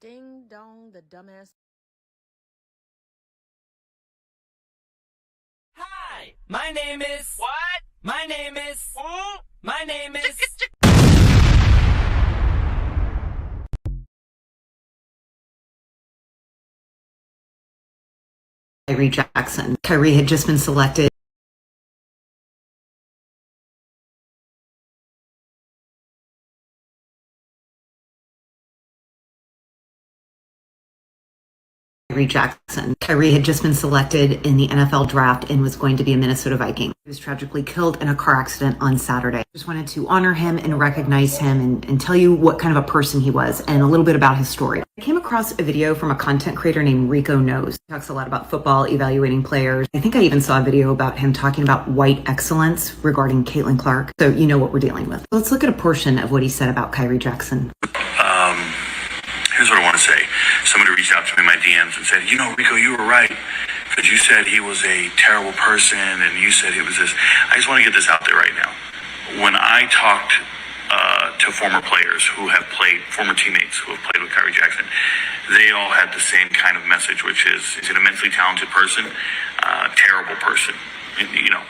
Ding dong, the dumbass. Hi, my name is... What? My name is... My name is... Kyrie Jackson. Kyrie had just been selected Kyrie had just been selected in the NFL draft and was going to be a Minnesota Viking. He was tragically killed in a car accident on Saturday. Just wanted to honor him and recognize him and tell you what kind of a person he was and a little bit about his story. I came across a video from a content creator named Rico Knows. He talks a lot about football, evaluating players. I think I even saw a video about him talking about white excellence regarding Caitlin Clark. So you know what we're dealing with. Let's look at a portion of what he said about Kyrie Jackson. Here's what I want to say. Somebody reached out to me in my DMs and said, you know, Rico, you were right. Because you said he was a terrible person and you said he was this. I just want to get this out there right now. When I talked to former players who have played, former teammates who have played with Kyrie Jackson, they all had the same kind of message, which is an immensely talented person, terrible person, you know,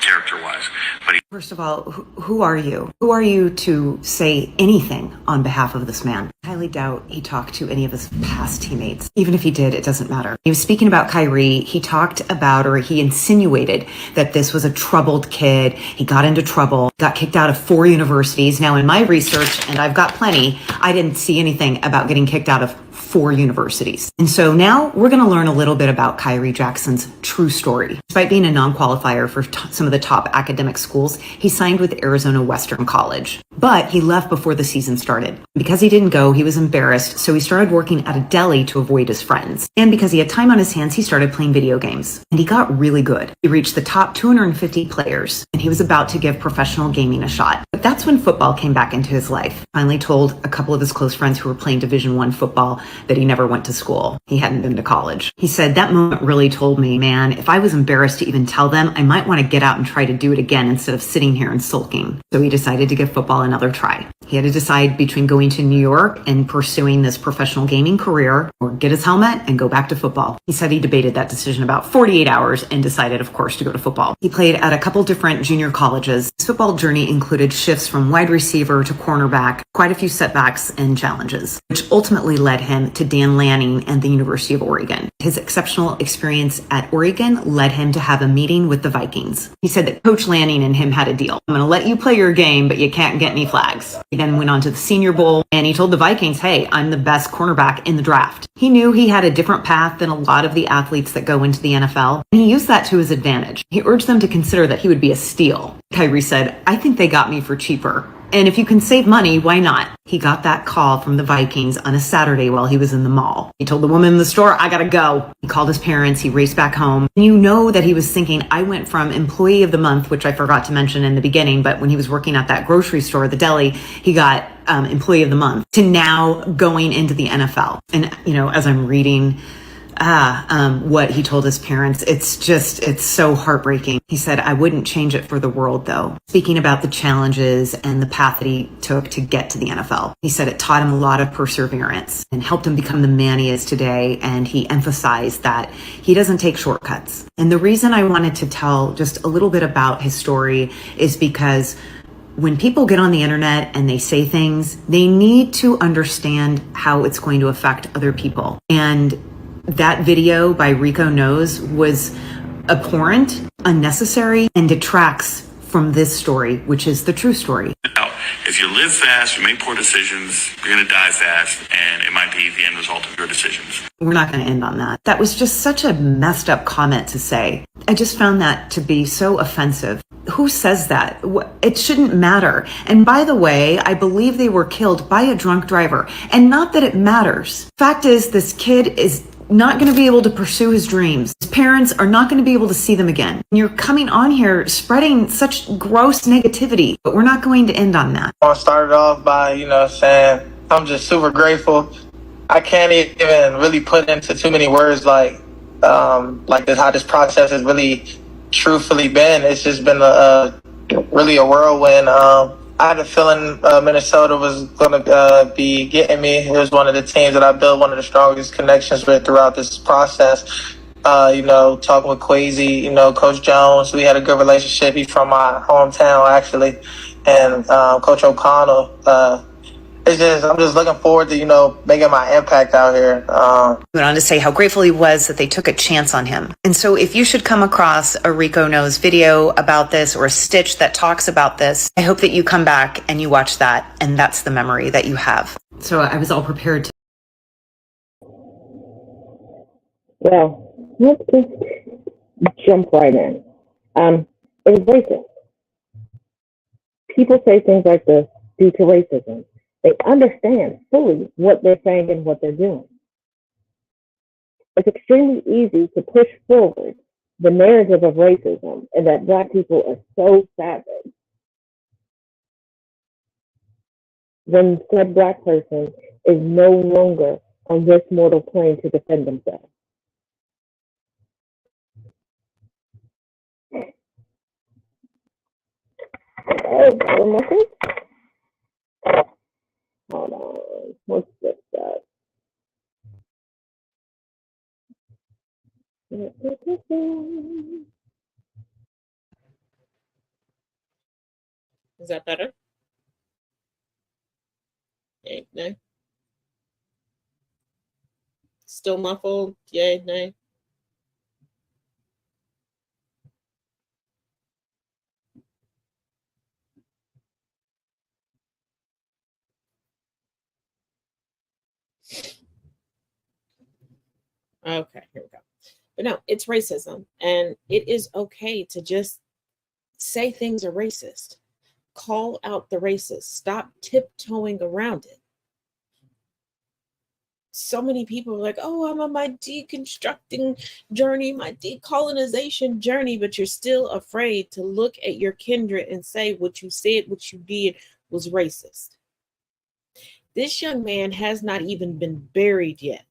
character-wise. But First of all, who are you? Who are you to say anything on behalf of this man? I highly doubt he talked to any of his past teammates. Even if he did, it doesn't matter. He was speaking about Kyrie. He talked about, or he insinuated that this was a troubled kid. He got into trouble, got kicked out of 4 universities. Now, in my research, and I've got plenty, I didn't see anything about getting kicked out of 4 universities. And so now we're going to learn a little bit about Kyrie Jackson's true story. Despite being a non-qualifier for some of the top academic schools, he signed with Arizona Western College. But he left before the season started. Because he didn't go, he was embarrassed, so he started working at a deli to avoid his friends. And because he had time on his hands, he started playing video games. And he got really good. He reached the top 250 players, and he was about to give professional gaming a shot. But that's when football came back into his life. Finally told a couple of his close friends who were playing Division I football that he never went to school. He hadn't been to college. He said, that moment really told me, man, if I was embarrassed to even tell them, I might want to get out and try to do it again instead of sitting here and sulking. So he decided to give football another try. He had to decide between going to New York and pursuing this professional gaming career or get his helmet and go back to football. He said he debated that decision about 48 hours and decided, of course, to go to football. He played at a couple different junior colleges. His football journey included shifts from wide receiver to cornerback, quite a few setbacks and challenges, which ultimately led him to Dan Lanning and the University of Oregon. His exceptional experience at Oregon led him to have a meeting with the Vikings. He said that Coach Lanning and him had a deal. I'm going to let you play your game, but you can't get any flags. He then went on to the Senior Bowl, and he told the Vikings, hey, I'm the best cornerback in the draft. He knew he had a different path than a lot of the athletes that go into the NFL, and he used that to his advantage. He urged them to consider that he would be a steal. Kyrie said, I think they got me for cheaper. And if you can save money, why not? He got that call from the Vikings on a Saturday while he was in the mall. He told the woman in the store, I gotta go. He called his parents, he raced back home. And you know that he was thinking, I went from employee of the month, which I forgot to mention in the beginning, but when he was working at that grocery store, the deli, he got employee of the month, to now going into the NFL. And, you know, as I'm reading what he told his parents. It's so heartbreaking. He said, I wouldn't change it for the world, though. Speaking about the challenges and the path that he took to get to the NFL, he said it taught him a lot of perseverance and helped him become the man he is today. And he emphasized that he doesn't take shortcuts. And the reason I wanted to tell just a little bit about his story is because when people get on the internet and they say things, they need to understand how it's going to affect other people. And that video by Rico Knows was abhorrent, unnecessary, and detracts from this story, which is the true story. Now, if you live fast, you make poor decisions, you're going to die fast, and it might be the end result of your decisions. We're not going to end on that. That was just such a messed up comment to say. I just found that to be so offensive. Who says that? It shouldn't matter. And by the way, I believe they were killed by a drunk driver. And not that it matters. Fact is, this kid is not going to be able to pursue his dreams. His parents are not going to be able to see them again. And you're coming on here spreading such gross negativity, but we're not going to end on that. I started off by, saying I'm just super grateful. I can't even really put into too many words like this, how this process has really truthfully been. It's just been really a whirlwind. I had a feeling Minnesota was going to be getting me. It was one of the teams that I built one of the strongest connections with throughout this process. Talking with Kwesi, Coach Jones, we had a good relationship. He's from my hometown, actually. And Coach O'Connell, I'm just looking forward to, making my impact out here. He went on to say how grateful he was that they took a chance on him. And so if you should come across a Rico Knows video about this or a stitch that talks about this, I hope that you come back and you watch that. And that's the memory that you have. So I was all prepared to. Well, let's just jump right in. It is racist. People say things like this due to racism. They understand fully what they're saying and what they're doing. It's extremely easy to push forward the narrative of racism and that Black people are so savage when said Black person is no longer on this mortal plane to defend themselves. Hold on. What's this stuff? Is that better? Yay, nay. Still muffled? Yay, nay. Okay, here we go. But no, it's racism. And it is okay to just say things are racist. Call out the racist. Stop tiptoeing around it. So many people are like, oh, I'm on my deconstructing journey, my decolonization journey, but you're still afraid to look at your kindred and say what you said, what you did was racist. This young man has not even been buried yet.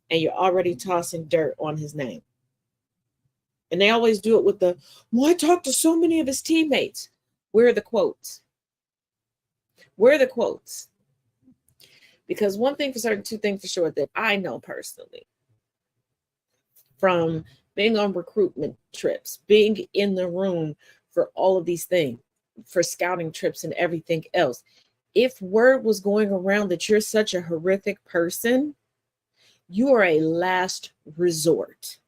And you're already tossing dirt on his name. And they always do it with well, I talked to so many of his teammates. Where are the quotes? Where are the quotes? Because one thing for certain, two things for sure that I know personally from being on recruitment trips, being in the room for all of these things, for scouting trips and everything else. If word was going around that you're such a horrific person, you are a last resort.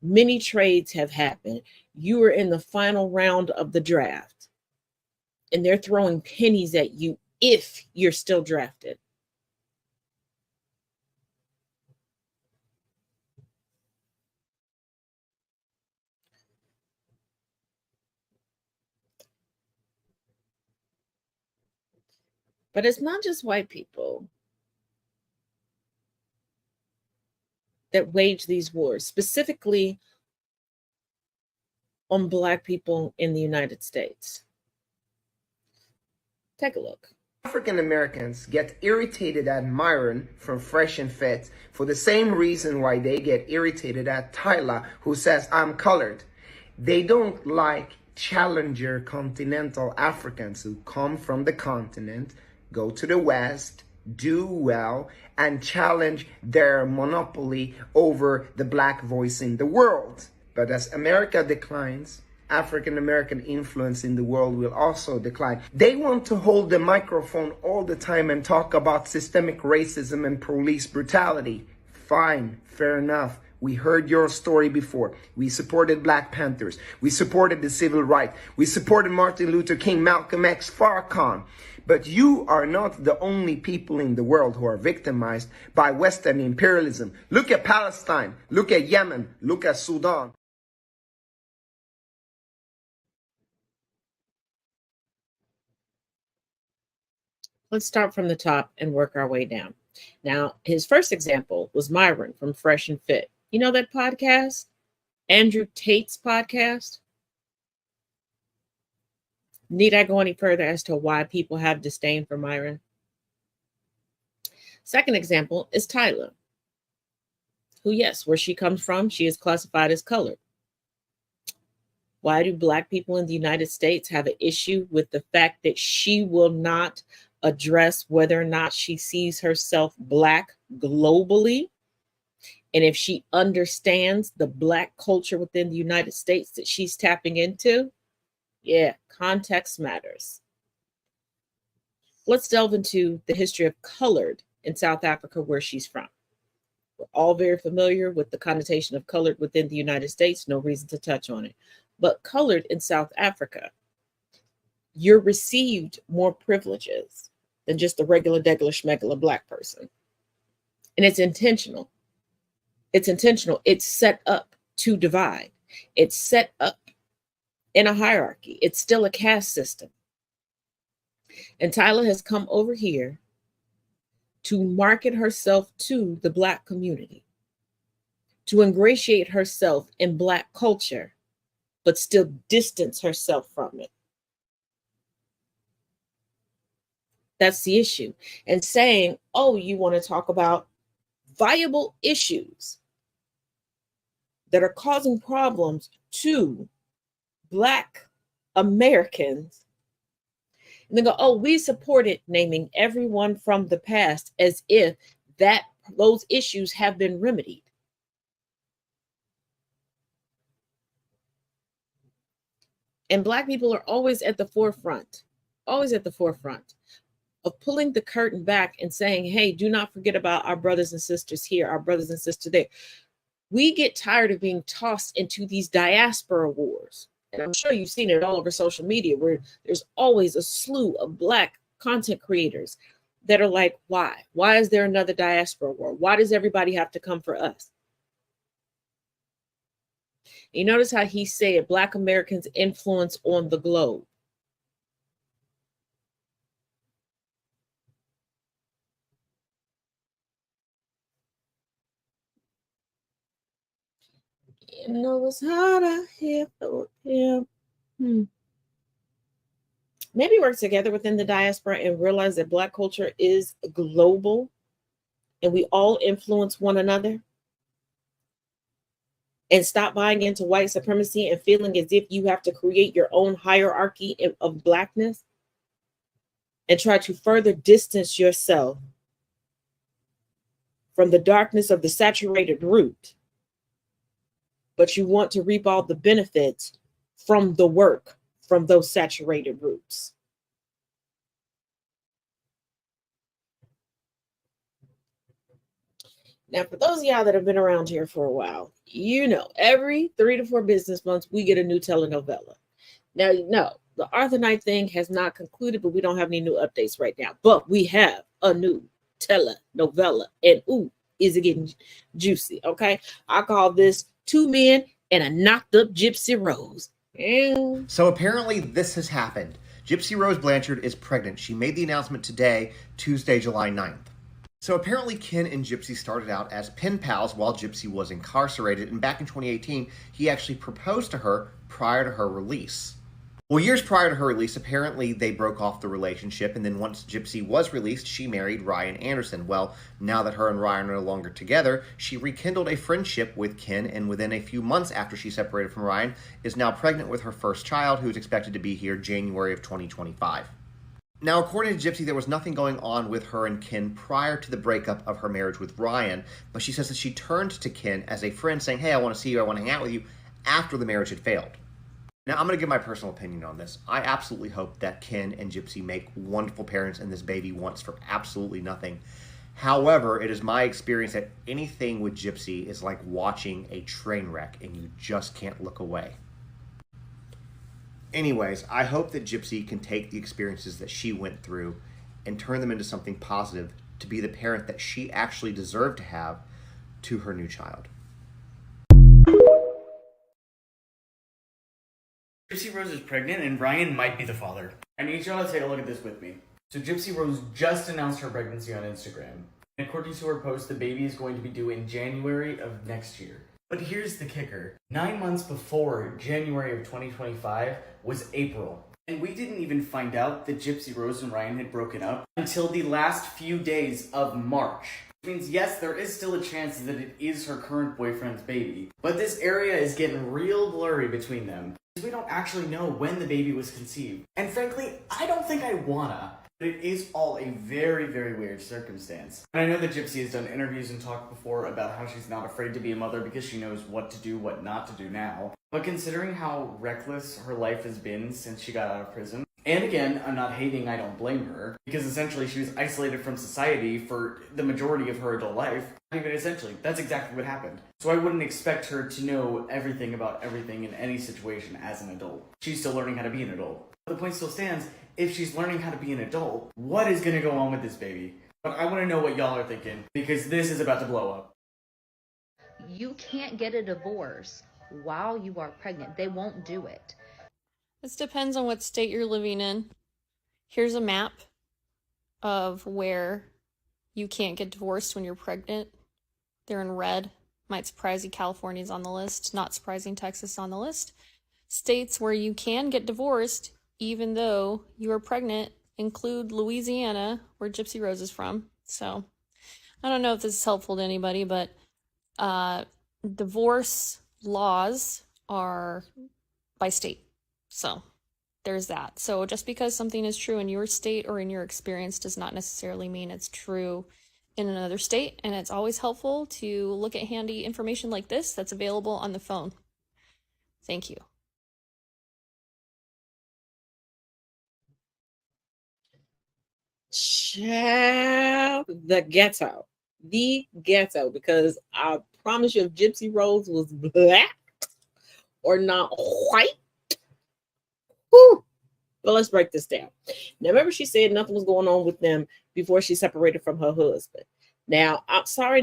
Many trades have happened. You are in the final round of the draft, and they're throwing pennies at you if you're still drafted. But it's not just white people that wage these wars, specifically on Black people in the United States. Take a look. African Americans get irritated at Myron from Fresh and Fit for the same reason why they get irritated at Tyler, who says, I'm colored. They don't like challenger continental Africans who come from the continent, go to the West, do well, and challenge their monopoly over the black voice in the world. But as America declines, African American influence in the world will also decline. They want to hold the microphone all the time and talk about systemic racism and police brutality. Fine, fair enough. We heard your story before. We supported Black Panthers. We supported the civil rights. We supported Martin Luther King, Malcolm X, Farrakhan. But you are not the only people in the world who are victimized by Western imperialism. Look at Palestine. Look at Yemen. Look at Sudan. Let's start from the top and work our way down. Now, his first example was Myron from Fresh and Fit. You know that podcast? Andrew Tate's podcast? Need I go any further as to why people have disdain for Myron? Second example is Tyler, who, yes, where she comes from, she is classified as colored. Why do Black people in the United States have an issue with the fact that she will not address whether or not she sees herself Black globally? And if she understands the Black culture within the United States that she's tapping into, yeah, context matters. Let's delve into the history of colored in South Africa, where she's from. We're all very familiar with the connotation of colored within the United States, no reason to touch on it. But colored in South Africa, you're received more privileges than just a regular, degular, schmegular Black person. And it's intentional. It's intentional. It's set up to divide. It's set up in a hierarchy. It's still a caste system. And Tyler has come over here to market herself to the Black community, to ingratiate herself in Black culture, but still distance herself from it. That's the issue. And saying, oh, you want to talk about viable issues that are causing problems to Black Americans, and then go, oh, we support it, naming everyone from the past as if that those issues have been remedied. And Black people are always at the forefront of pulling the curtain back and saying, hey, do not forget about our brothers and sisters here, our brothers and sisters there. We get tired of being tossed into these diaspora wars. And I'm sure you've seen it all over social media, where there's always a slew of Black content creators that are like, why? Why is there another diaspora war? Why does everybody have to come for us? You notice how he said Black Americans' influence on the globe. You know it's hard out here for him. Maybe work together within the diaspora and realize that Black culture is global and we all influence one another. And stop buying into white supremacy and feeling as if you have to create your own hierarchy of Blackness and try to further distance yourself from the darkness of the saturated root. But you want to reap all the benefits from the work from those saturated roots. Now, for those of y'all that have been around here for a while, you know, every 3 to 4 business months, we get a new telenovela. Now, no, the Arthur Knight thing has not concluded, but we don't have any new updates right now. But we have a new telenovela. And ooh, is it getting juicy, okay? I call this 2 men and a knocked up Gypsy Rose. So apparently this has happened. Gypsy Rose Blanchard is pregnant. She made the announcement today, Tuesday, July 9th. So apparently Ken and Gypsy started out as pen pals while Gypsy was incarcerated, and back in 2018, he actually proposed to her prior to her release. Well, years prior to her release, apparently they broke off the relationship, and then once Gypsy was released, she married Ryan Anderson. Well, now that her and Ryan are no longer together, she rekindled a friendship with Ken, and within a few months after she separated from Ryan, is now pregnant with her first child, who is expected to be here January of 2025. Now, according to Gypsy, there was nothing going on with her and Ken prior to the breakup of her marriage with Ryan, but she says that she turned to Ken as a friend, saying, hey, I want to see you, I want to hang out with you, after the marriage had failed. Now, I'm going to give my personal opinion on this. I absolutely hope that Ken and Gypsy make wonderful parents and this baby wants for absolutely nothing. However, it is my experience that anything with Gypsy is like watching a train wreck and you just can't look away. Anyways, I hope that Gypsy can take the experiences that she went through and turn them into something positive to be the parent that she actually deserved to have to her new child. Gypsy Rose is pregnant and Ryan might be the father. I need y'all to take a look at this with me. So Gypsy Rose just announced her pregnancy on Instagram. And according to her post, the baby is going to be due in January of next year. But here's the kicker. 9 months before January of 2025 was April. And we didn't even find out that Gypsy Rose and Ryan had broken up until the last few days of March. Which means, yes, there is still a chance that it is her current boyfriend's baby. But this area is getting real blurry between them. We don't actually know when the baby was conceived. And frankly, I don't think I wanna. But it is all a very, very weird circumstance. And I know that Gypsy has done interviews and talked before about how she's not afraid to be a mother because she knows what to do, what not to do now. But considering how reckless her life has been since she got out of prison, and again, I'm not hating, I don't blame her, because essentially she was isolated from society for the majority of her adult life. I mean, essentially, that's exactly what happened. So I wouldn't expect her to know everything about everything in any situation as an adult. She's still learning how to be an adult. But the point still stands, if she's learning how to be an adult, what is going to go on with this baby? But I want to know what y'all are thinking, because this is about to blow up. You can't get a divorce while you are pregnant. They won't do it. This depends on what state you're living in. Here's a map of where you can't get divorced when you're pregnant. They're in red. Might surprise you, California's on the list. Not surprising, Texas on the list. States where you can get divorced even though you are pregnant include Louisiana, where Gypsy Rose is from. So I don't know if this is helpful to anybody, but divorce laws are by state. So there's that. So just because something is true in your state or in your experience does not necessarily mean it's true in another state. And it's always helpful to look at handy information like this that's available on the phone. Thank you. Child, the ghetto. The ghetto. Because I promise you, if Gypsy Rose was black or not white, whew. But let's break this down. Now, remember she said nothing was going on with them before she separated from her husband. Now, I'm sorry,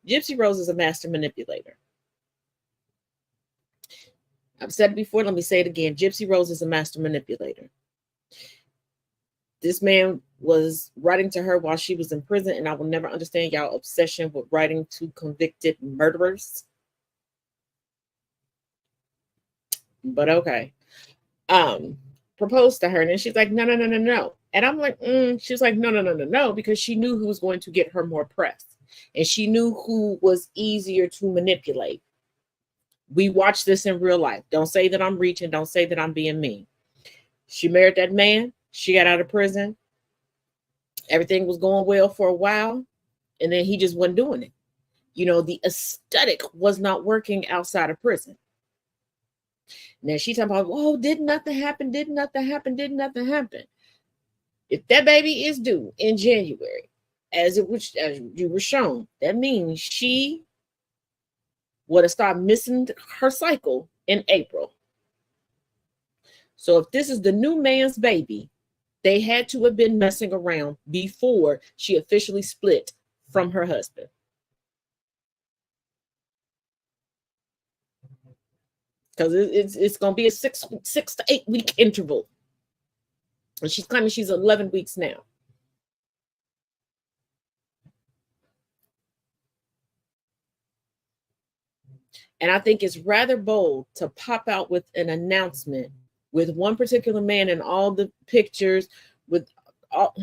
Gypsy Rose is a master manipulator. I've said it before, let me say it again. Gypsy Rose is a master manipulator. This man was writing to her while she was in prison, and I will never understand y'all obsession with writing to convicted murderers. But okay. Proposed to her, and then she's like, no. And I'm like, she's like, no, because she knew who was going to get her more press. And she knew who was easier to manipulate. We watched this in real life. Don't say that I'm reaching. Don't say that I'm being mean. She married that man. She got out of prison. Everything was going well for a while. And then he just wasn't doing it. You know, the aesthetic was not working outside of prison. Now she talking about, oh, did nothing happen? If that baby is due in January, as you were shown, that means she would have started missing her cycle in April. So if this is the new man's baby, they had to have been messing around before she officially split from her husband. Because it's going to be a 6 to 8 week interval. And she's claiming she's 11 weeks now. And I think it's rather bold to pop out with an announcement with one particular man in all the pictures, with all.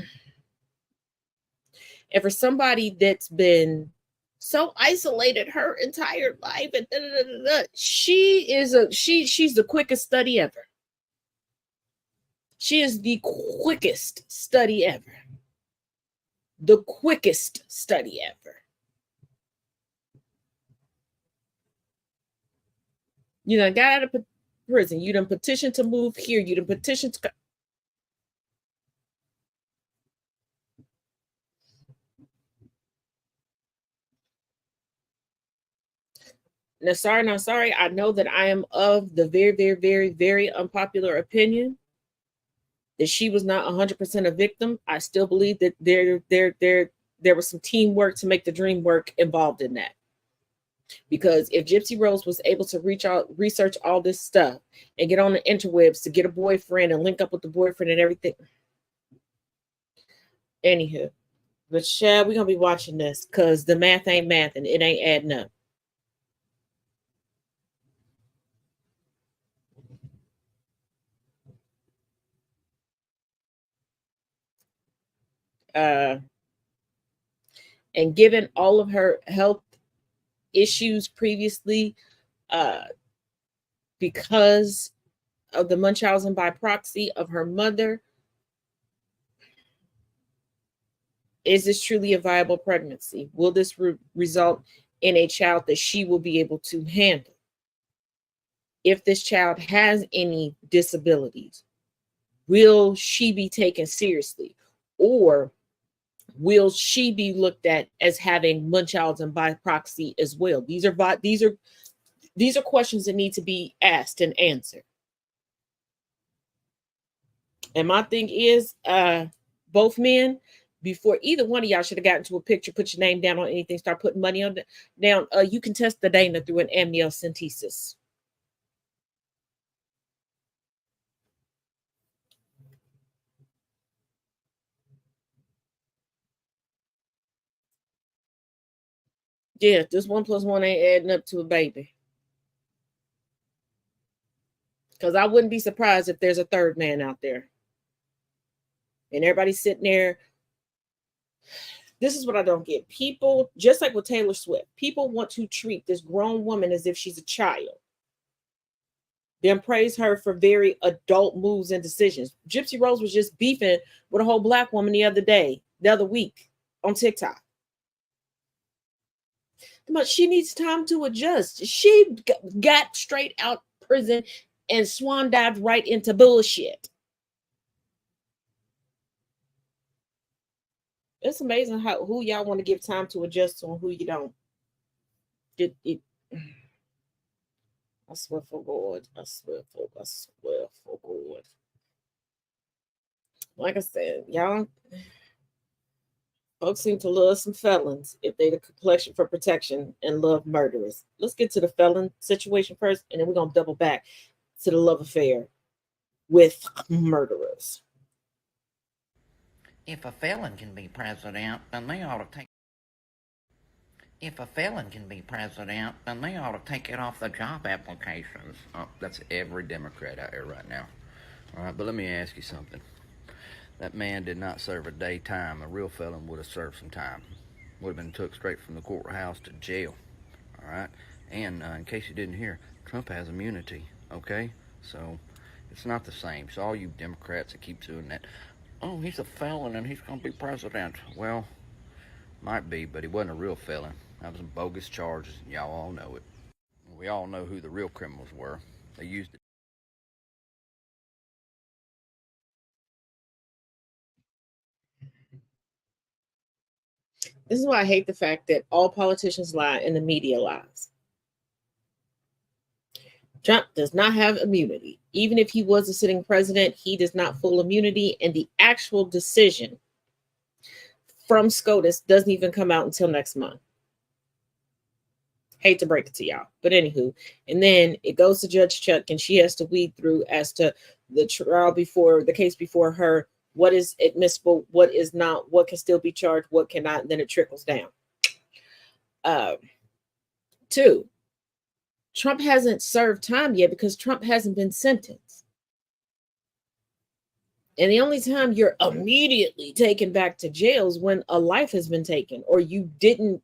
And for somebody that's been so isolated her entire life, and she's the quickest study ever. She is the quickest study ever. The quickest study ever. You done got out of prison. You done petitioned to move here. You done petitioned to. Now, sorry. I know that I am of the very, very, very, very unpopular opinion that she was not 100% a victim. I still believe that there was some teamwork to make the dream work involved in that. Because if Gypsy Rose was able to research all this stuff and get on the interwebs to get a boyfriend and link up with the boyfriend and everything. Anywho, but Shad, we're going to be watching this because the math ain't math and it ain't adding up. And given all of her health issues previously, because of the Munchausen by proxy of her mother, is this truly a viable pregnancy? Will this result in a child that she will be able to handle? If this child has any disabilities, will she be taken seriously? Or will she be looked at as having Munchausen by proxy as well? These are questions that need to be asked and answered. And my thing is, both men, before either one of y'all should have gotten to a picture, put your name down on anything, start putting money on down. You can test the Dana through an amniocentesis. Yeah, this 1 + 1 ain't adding up to a baby. Because I wouldn't be surprised if there's a third man out there. And everybody's sitting there. This is what I don't get. People, just like with Taylor Swift, people want to treat this grown woman as if she's a child. Then praise her for very adult moves and decisions. Gypsy Rose was just beefing with a whole black woman the other week on TikTok. But she needs time to adjust. She got straight out prison and swan dived right into bullshit. It's amazing who y'all want to give time to adjust to and who you don't. I swear for God. I swear for God. Like I said, y'all, folks seem to love some felons if they the complexion for protection and love murderers. Let's get to the felon situation first, and then we're going to double back to the love affair with murderers. If a felon can be president, then they ought to take. If a felon can be president, then they ought to take it off the job applications. Oh, that's every Democrat out there right now. All right, but let me ask you something. That man did not serve a day time. A real felon would have served some time. Would have been took straight from the courthouse to jail. All right? And in case you didn't hear, Trump has immunity, okay? So it's not the same. So all you Democrats that keep doing that, oh, he's a felon and he's going to be president. Well, might be, but he wasn't a real felon. That was some bogus charges, and y'all all know it. We all know who the real criminals were. They used it. This is why I hate the fact that all politicians lie and the media lies. Trump does not have immunity. Even if he was a sitting president, he does not full immunity, and the actual decision from SCOTUS doesn't even come out until next month. Hate to break it to y'all, but anywho, and then it goes to Judge Chuck, and she has to weed through as to the trial before the case before her, what is admissible, what is not, what can still be charged, what cannot, and then it trickles down. 2, Trump hasn't served time yet because Trump hasn't been sentenced. And the only time you're immediately taken back to jail is when a life has been taken or you didn't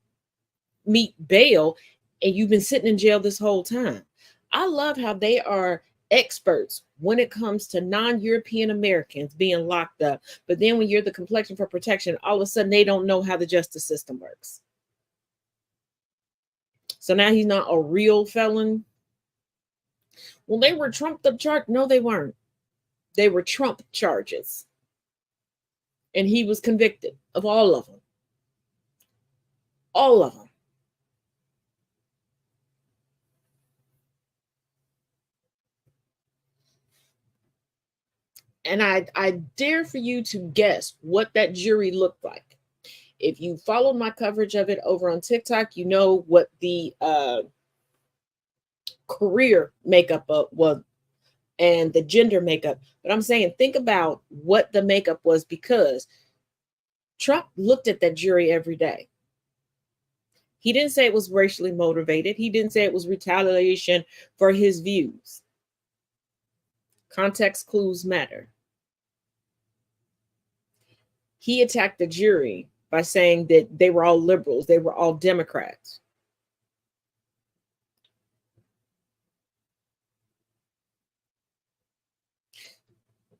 meet bail and you've been sitting in jail this whole time. I love how they are experts when it comes to non-European Americans being locked up. But then when you're the complexion for protection, all of a sudden they don't know how the justice system works. So now he's not a real felon. Well, they were trumped up charges. No, they weren't. They were Trump charges. And he was convicted of all of them. All of them. And I dare for you to guess what that jury looked like. If you followed my coverage of it over on TikTok, you know what the career makeup was and the gender makeup. But I'm saying, think about what the makeup was, because Trump looked at that jury every day. He didn't say it was racially motivated. He didn't say it was retaliation for his views. Context clues matter. He attacked the jury by saying that they were all liberals, they were all Democrats.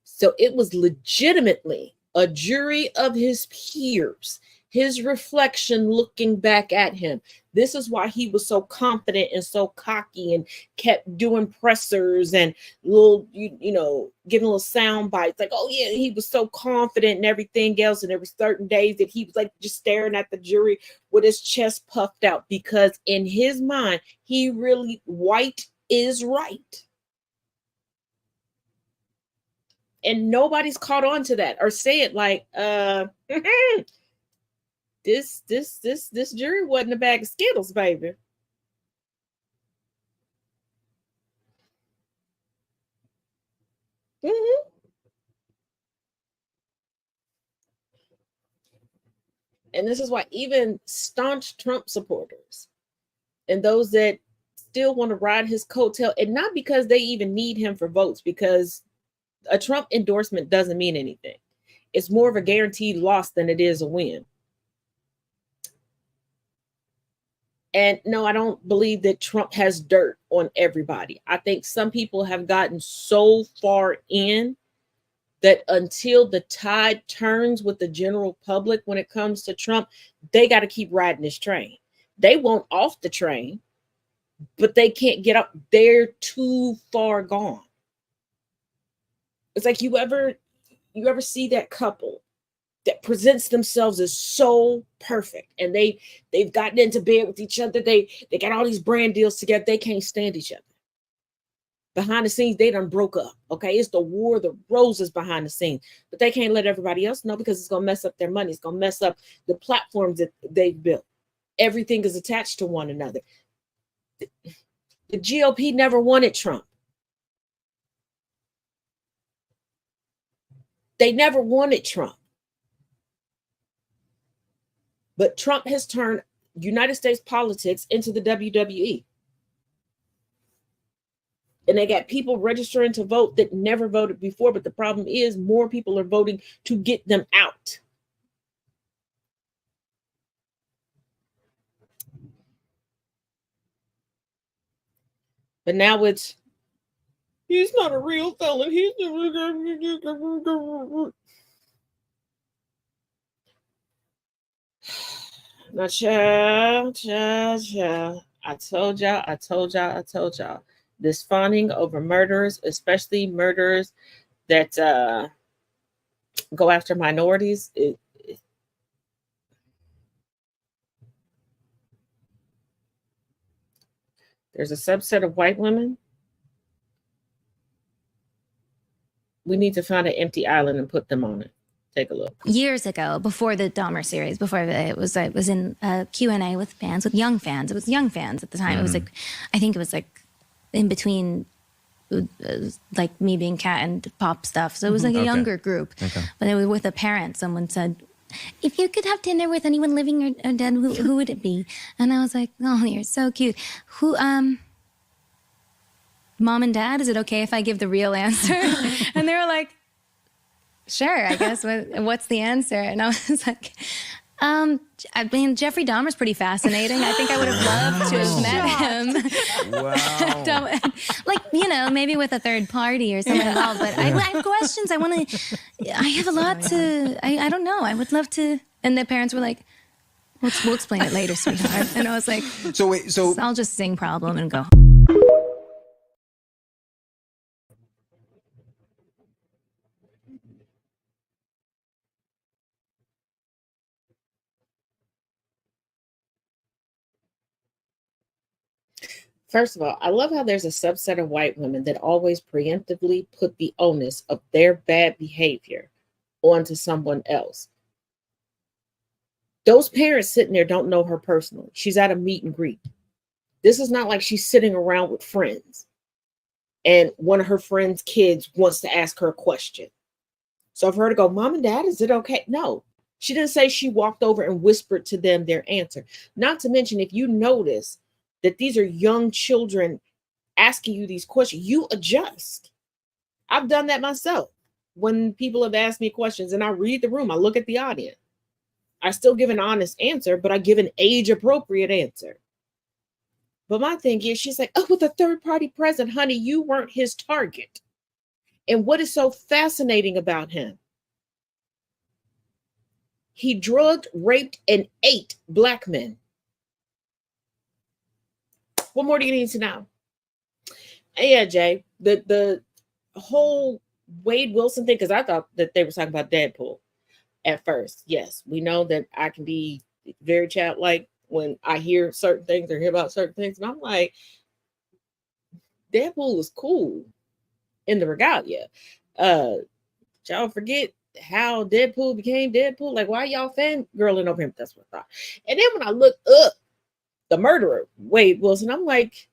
So it was legitimately a jury of his peers, his reflection looking back at him. This is why he was so confident and so cocky and kept doing pressers and little, giving little sound bites like, oh yeah, he was so confident and everything else. And there were certain days that he was like just staring at the jury with his chest puffed out, because in his mind, he really, white is right. And nobody's caught on to that or say it like, this jury wasn't a bag of Skittles, baby. And this is why even staunch Trump supporters and those that still want to ride his coattail, and not because they even need him for votes, because a Trump endorsement doesn't mean anything. It's more of a guaranteed loss than it is a win. And no, I don't believe that Trump has dirt on everybody. I think some people have gotten so far in that until the tide turns with the general public when it comes to Trump, they got to keep riding this train. They won't off the train, but they can't get up. They're too far gone. It's like you ever see that couple that presents themselves as so perfect, and they've gotten into bed with each other. They got all these brand deals together. They can't stand each other. Behind the scenes, they done broke up. Okay, it's the war of the roses behind the scenes, but they can't let everybody else know because it's gonna mess up their money. It's gonna mess up the platforms that they've built. Everything is attached to one another. The GOP never wanted Trump. They never wanted Trump. But Trump has turned United States politics into the WWE. And they got people registering to vote that never voted before. But the problem is more people are voting to get them out. But now he's not a real felon. He's now, child. I told y'all. This fawning over murders, especially murders that go after minorities, there's a subset of white women. We need to find an empty island and put them on it. Take a look. Years ago, before the Dahmer series, before it was in a Q&A with fans, with young fans. It was young fans at the time. It was like, I think it was like in between like me being Cat and Pop stuff. So it was like a younger group. Okay. But it was with a parent. Someone said, if you could have dinner with anyone living or dead, who would it be? And I was like, oh, you're so cute. Who, Mom and Dad, is it okay if I give the real answer? And they were like, sure, I guess. What's the answer? And I was like, I mean, Jeffrey Dahmer's pretty fascinating. I think I would have loved to have met him. Wow. Like, you know, maybe with a third party or something involved. But I have questions. I have a lot to, I don't know. I would love to. And the parents were like, we'll explain it later, sweetheart. And I was like, so I'll just sing problem and go. First of all, I love how there's a subset of white women that always preemptively put the onus of their bad behavior onto someone else. Those parents sitting there don't know her personally. She's at a meet and greet. This is not like she's sitting around with friends and one of her friends' kids wants to ask her a question. So for her to go, Mom and Dad, is it okay? No, she didn't say she walked over and whispered to them their answer. Not to mention, if you notice that these are young children asking you these questions, you adjust. I've done that myself. When people have asked me questions and I read the room, I look at the audience. I still give an honest answer, but I give an age-appropriate answer. But my thing is, she's like, oh, with a third party present, honey, you weren't his target. And what is so fascinating about him? He drugged, raped, and ate Black men. What more do you need to know? Yeah, Jay, the whole Wade Wilson thing, because I thought that they were talking about Deadpool at first. Yes, we know that I can be very childlike when I hear certain things or hear about certain things. And I'm like, Deadpool was cool in the regalia. Y'all forget how Deadpool became Deadpool? Like, why y'all fangirling over him? That's what I thought. And then when I looked up the murderer, Wade Wilson, I'm like,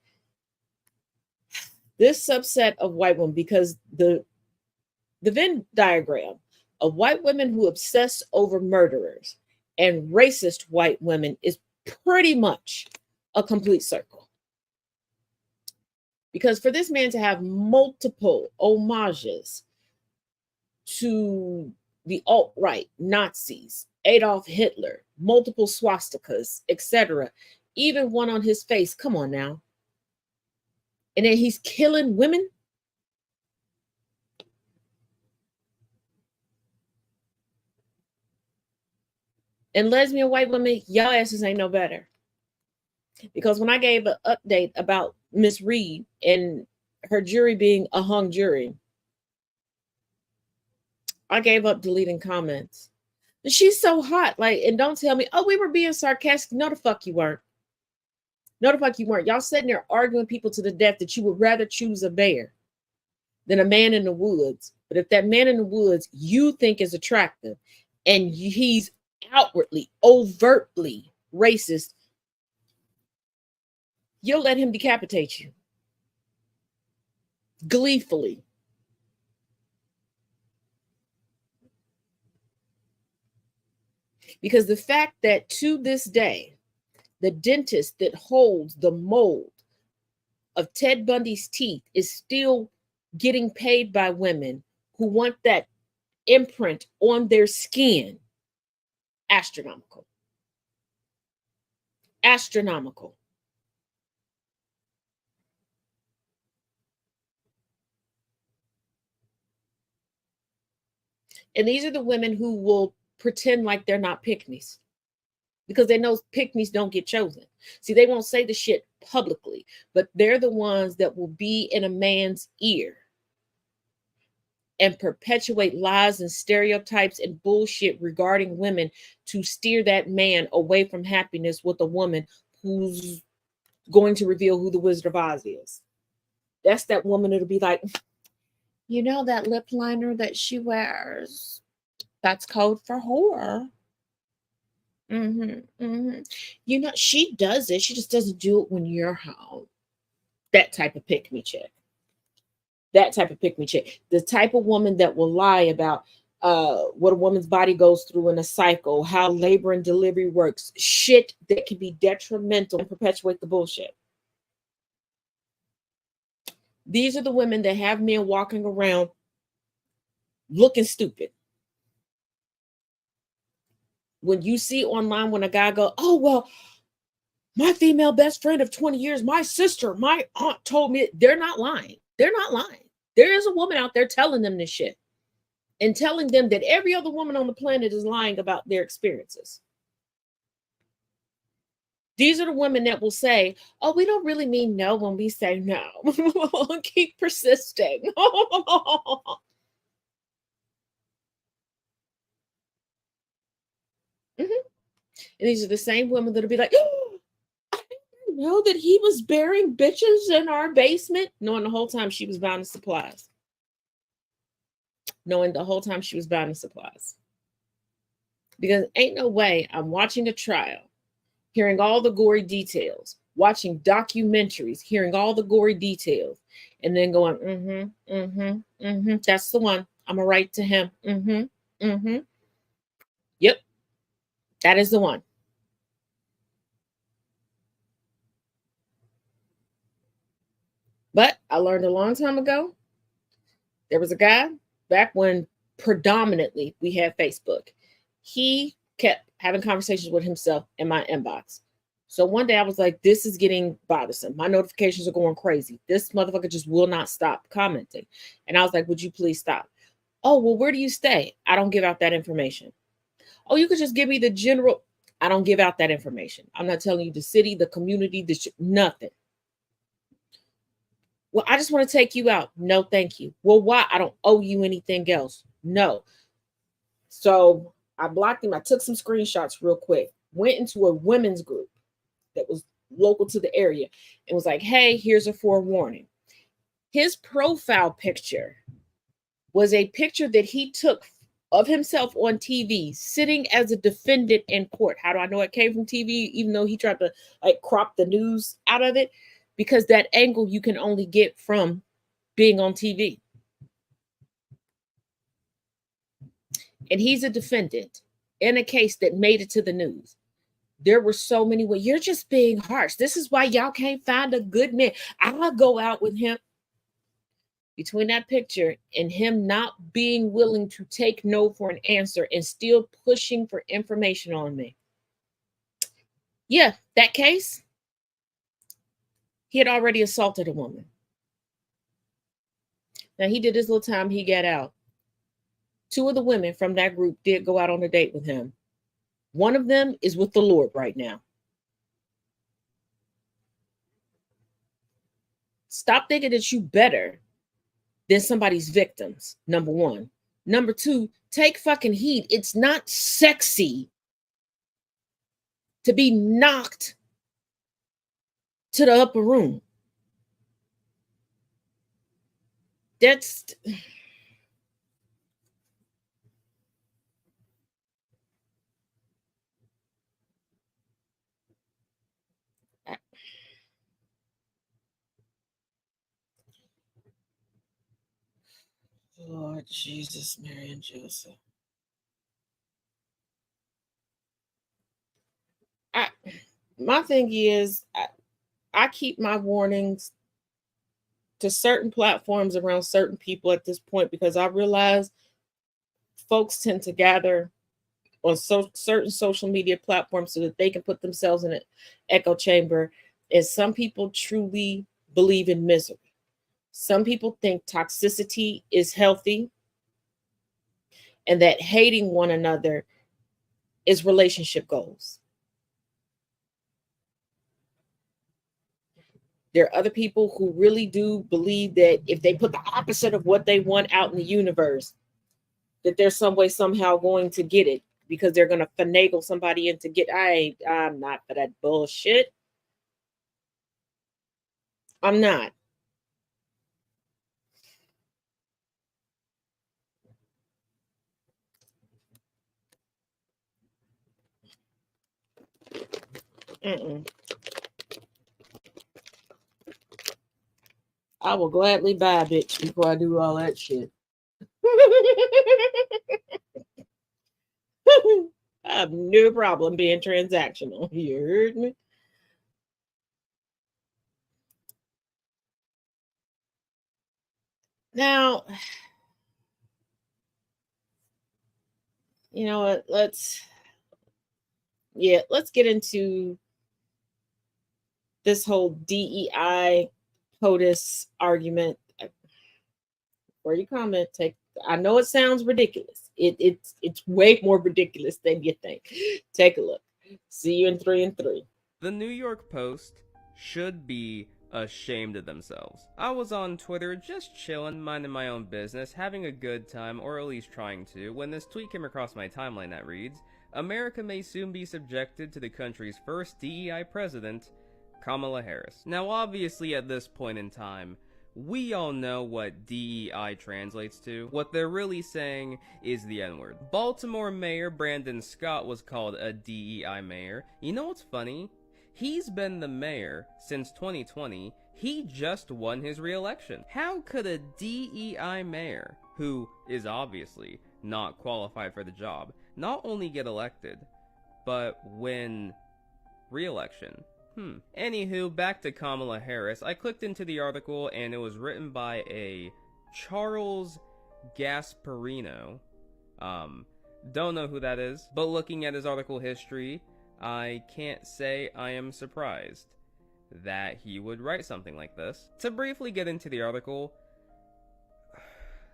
this subset of white women, because the Venn diagram of white women who obsess over murderers and racist white women is pretty much a complete circle. Because for this man to have multiple homages to the alt-right, Nazis, Adolf Hitler, multiple swastikas, etc., even one on his face, come on now. And then he's killing women. And lesbian white women, y'all asses ain't no better. Because when I gave an update about Miss Reed and her jury being a hung jury, I gave up deleting comments. And she's so hot. Like, and don't tell me, oh, we were being sarcastic. No, the fuck you weren't. No, the fuck you weren't. Y'all sitting there arguing people to the death that you would rather choose a bear than a man in the woods. But if that man in the woods you think is attractive and he's outwardly, overtly racist, you'll let him decapitate you gleefully. Because the fact that to this day, the dentist that holds the mold of Ted Bundy's teeth is still getting paid by women who want that imprint on their skin, astronomical. Astronomical. And these are the women who will pretend like they're not pick-me's because they know pick-me's don't get chosen. See, they won't say the shit publicly, but they're the ones that will be in a man's ear and perpetuate lies and stereotypes and bullshit regarding women to steer that man away from happiness with a woman who's going to reveal who the Wizard of Oz is. That's that woman that'll be like, you know, that lip liner that she wears, that's code for whore. You know, she does it. She just doesn't do it when you're home. That type of pick-me chick. That type of pick-me chick. The type of woman that will lie about what a woman's body goes through in a cycle, how labor and delivery works, shit that can be detrimental and perpetuate the bullshit. These are the women that have men walking around looking stupid when you see online when a guy go, oh, well, my female best friend of 20 years, my sister, my aunt told me, they're not lying. They're not lying. There is a woman out there telling them this shit and telling them that every other woman on the planet is lying about their experiences. These are the women that will say, oh, we don't really mean no when we say no. Keep persisting. And these are the same women that'll be like, oh, I didn't know that he was burying bitches in our basement, knowing the whole time she was buying the supplies. Because ain't no way I'm watching a trial, hearing all the gory details, watching documentaries, hearing all the gory details, and then going, that's the one. I'm gonna write to him. Yep, that is the one. But I learned a long time ago, there was a guy back when predominantly we had Facebook. He kept having conversations with himself in my inbox. So one day I was like, this is getting bothersome. My notifications are going crazy. This motherfucker just will not stop commenting. And I was like, would you please stop? Oh, well, where do you stay? I don't give out that information. Oh, you could just give me the general. I don't give out that information. I'm not telling you the city, the community, nothing. Well, I just want to take you out. No, thank you. Well, why? I don't owe you anything else. No. So I blocked him. I took some screenshots real quick, went into a women's group that was local to the area and was like, hey, here's a forewarning. His profile picture was a picture that he took of himself on TV sitting as a defendant in court. How do I know it came from TV, even though he tried to like crop the news out of it? Because that angle you can only get from being on TV. And he's a defendant in a case that made it to the news. There were so many ways. You're just being harsh. This is why y'all can't find a good man. I'll go out with him. Between that picture and him not being willing to take no for an answer and still pushing for information on me. Yeah, that case, he had already assaulted a woman. Now he did his little time, he got out. 2 of the women from that group did go out on a date with him. One of them is with the Lord right now. Stop thinking that you better than somebody's victims, number 1. Number 2, take fucking heed. It's not sexy to be knocked to the upper room. That's... Lord Jesus, Mary and Joseph. My thing is, I keep my warnings to certain platforms around certain people at this point because I realize folks tend to gather on certain social media platforms so that they can put themselves in an echo chamber. And some people truly believe in misery. Some people think toxicity is healthy and that hating one another is relationship goals. There are other people who really do believe that if they put the opposite of what they want out in the universe, that there's some way somehow going to get it because they're going to finagle somebody into get. I'm not for that bullshit. I'm not. I will gladly buy a bitch before I do all that shit. I have no problem being transactional. You heard me? Now, you know what? Yeah, let's get into this whole DEI POTUS argument. Before you comment, I know it sounds ridiculous. It's way more ridiculous than you think. Take a look. See you in 3 and 3. The New York Post should be ashamed of themselves. I was on Twitter just chilling, minding my own business, having a good time, or at least trying to, when this tweet came across my timeline that reads, America may soon be subjected to the country's first DEI president, Kamala Harris. Now obviously at this point in time, we all know what DEI translates to. What they're really saying is the N-word. Baltimore Mayor Brandon Scott was called a DEI mayor. You know what's funny? He's been the mayor since 2020. He just won his re-election. How could a DEI mayor, who is obviously not qualified for the job, not only get elected, but win re-election? Anywho, back to Kamala Harris. I clicked into the article and it was written by a Charles Gasparino. Don't know who that is, but looking at his article history, I can't say I am surprised that he would write something like this. To briefly get into the article,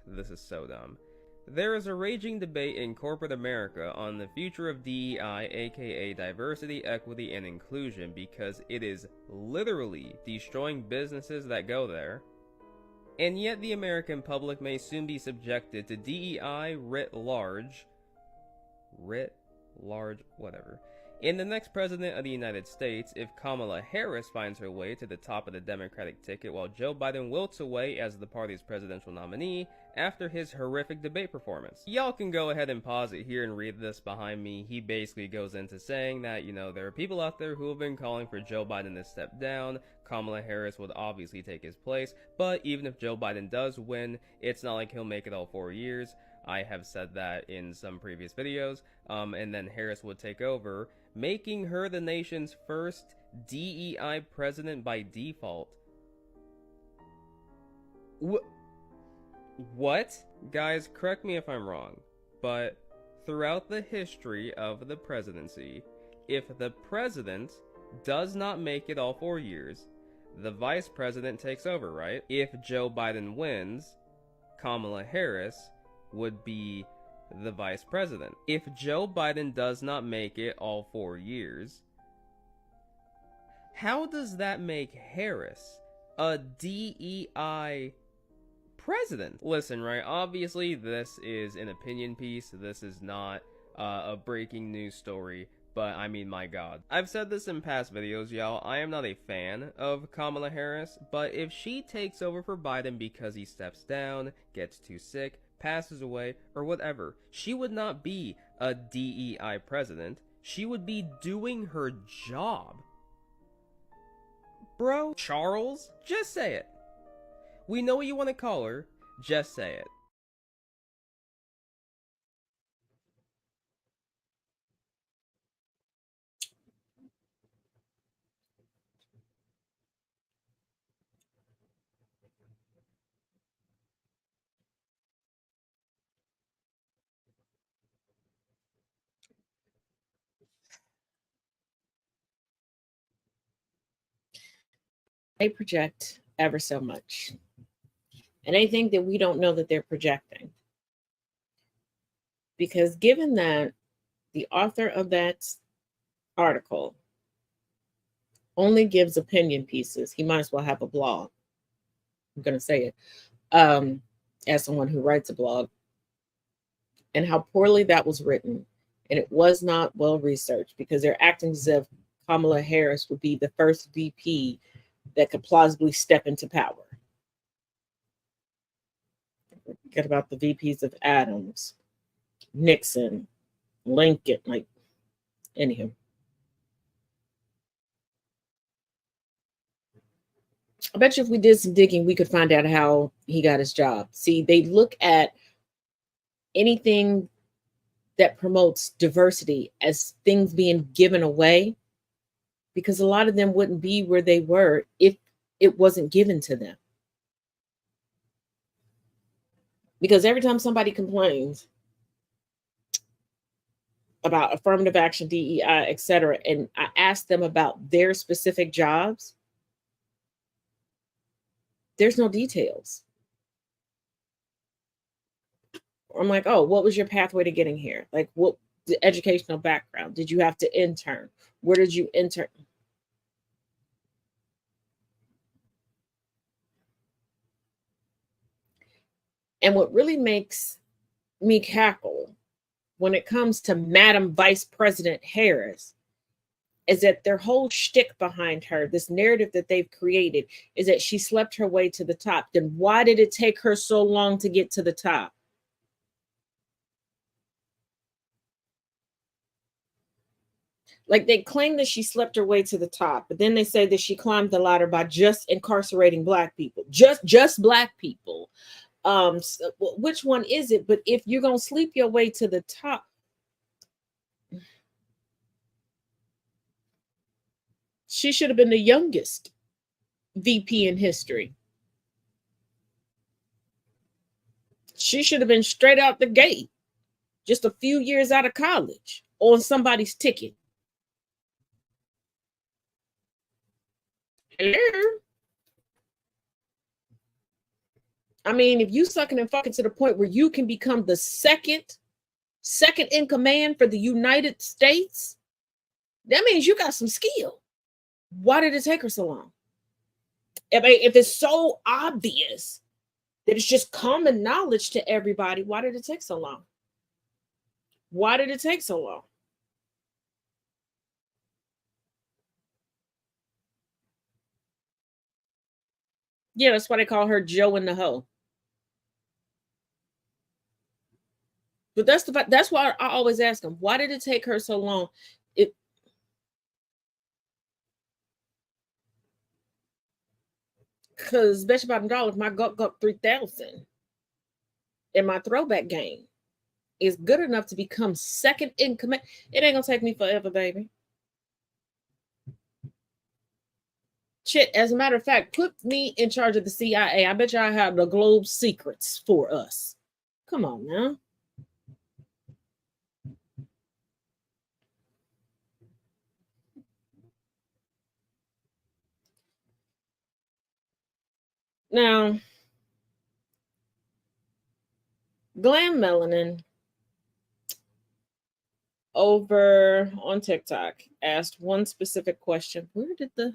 this is so dumb. There is a raging debate in corporate America on the future of DEI, aka diversity, equity, and inclusion, because it is literally destroying businesses that go there. And yet the American public may soon be subjected to DEI writ large, whatever, in the next president of the United States if Kamala Harris finds her way to the top of the Democratic ticket while Joe Biden wilts away as the party's presidential nominee after his horrific debate performance. Y'all can go ahead and pause it here and read this behind me. He basically goes into saying that, you know, there are people out there who have been calling for Joe Biden to step down. Kamala Harris would obviously take his place, but even if Joe Biden does win, it's not like he'll make it all 4 years. I have said that in some previous videos, and then Harris would take over, making her the nation's first DEI president by default. What? Guys, correct me if I'm wrong, but throughout the history of the presidency, if the president does not make it all 4 years, the vice president takes over, right? If Joe Biden wins, Kamala Harris would be the vice president. If Joe Biden does not make it all 4 years, how does that make Harris a DEI president? Listen, right, obviously this is an opinion piece. This is not a breaking news story, but I mean, my god. I've said this in past videos, y'all. I am not a fan of Kamala Harris, but if she takes over for Biden because he steps down, gets too sick, passes away, or whatever, she would not be a DEI president. She would be doing her job. Bro, Charles, just say it. We know what you want to call her, just say it. They project ever so much. And they think that we don't know that they're projecting. Because given that the author of that article only gives opinion pieces, he might as well have a blog. I'm going to say it as someone who writes a blog. And how poorly that was written. And it was not well researched, because they're acting as if Kamala Harris would be the first VP that could plausibly step into power. Forget about the VPs of Adams, Nixon, Lincoln, like, anywho. I bet you if we did some digging, we could find out how he got his job. See, they look at anything that promotes diversity as things being given away, because a lot of them wouldn't be where they were if it wasn't given to them. Because every time somebody complains, about affirmative action, DEI, etc., and I asked them about their specific jobs, there's no details. I'm like, oh, what was your pathway to getting here? Like, what the educational background? Did you have to intern? Where did you intern? And what really makes me cackle when it comes to Madam Vice President Harris is that their whole shtick behind her, this narrative that they've created, is that she slept her way to the top. Then why did it take her so long to get to the top? Like, they claim that she slept her way to the top, but then they say that she climbed the ladder by just incarcerating black people, just black people. So, which one is it? But if you're gonna sleep your way to the top, she should have been the youngest VP in history. She should have been straight out the gate, just a few years out of college, on somebody's ticket. Hello? I mean, if you sucking and fucking to the point where you can become the second in command for the United States, that means you got some skill. Why did it take her so long? If it's so obvious that it's just common knowledge to everybody, why did it take so long? Why did it take so long? Yeah, that's why they call her Joe in the Hoe. But that's why I always ask them, why did it take her so long? Because bet you about $1, if my Gup 3000 in my throwback game is good enough to become second in command, it ain't gonna take me forever, baby. Shit, as a matter of fact, put me in charge of the CIA. I bet you I have the globe secrets for us. Come on now. Now, Glam Melanin over on TikTok asked one specific question. Where did the...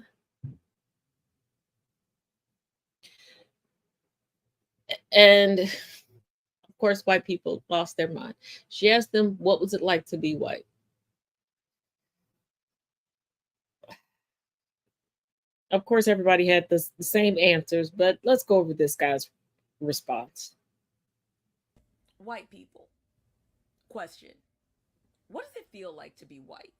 And of course, white people lost their mind. She asked them, what was it like to be white? Of course, everybody had the same answers, but let's go over this guy's response. White people. Question. What does it feel like to be white?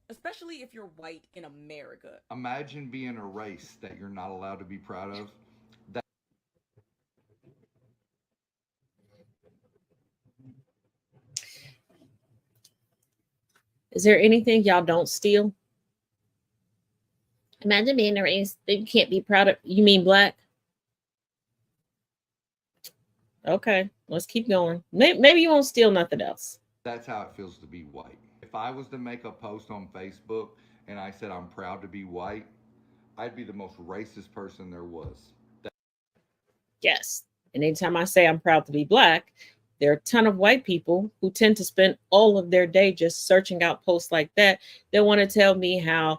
Especially if you're white in America. Imagine being a race that you're not allowed to be proud of. Is there anything y'all don't steal? Imagine being a race that you can't be proud of. You mean black? Okay, let's keep going. Maybe you won't steal nothing else. That's how it feels to be white. If I was to make a post on Facebook and I said I'm proud to be white, I'd be the most racist person there was. Yes. And anytime I say I'm proud to be black, there are a ton of white people who tend to spend all of their day just searching out posts like that. They want to tell me how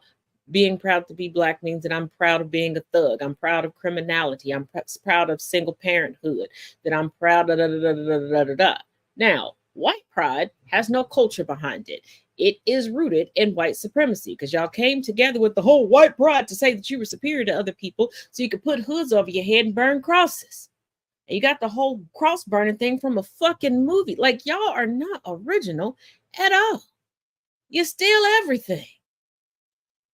being proud to be black means that I'm proud of being a thug. I'm proud of criminality. I'm proud of single parenthood. That I'm proud of da da da da da da da. Now, white pride has no culture behind it. It is rooted in white supremacy because y'all came together with the whole white pride to say that you were superior to other people so you could put hoods over your head and burn crosses. And you got the whole cross burning thing from a fucking movie. Like, y'all are not original at all. You steal everything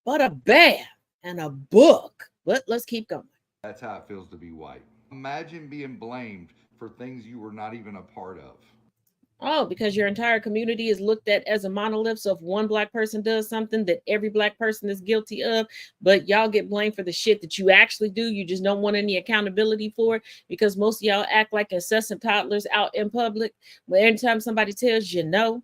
but a bath and a book. But let's keep going. That's how it feels to be white. Imagine being blamed for things you were not even a part of. Oh, because your entire community is looked at as a monolith. So if one black person does something that every black person is guilty of, but y'all get blamed for the shit that you actually do, you just don't want any accountability for it because most of y'all act like incessant toddlers out in public. But anytime somebody tells you no,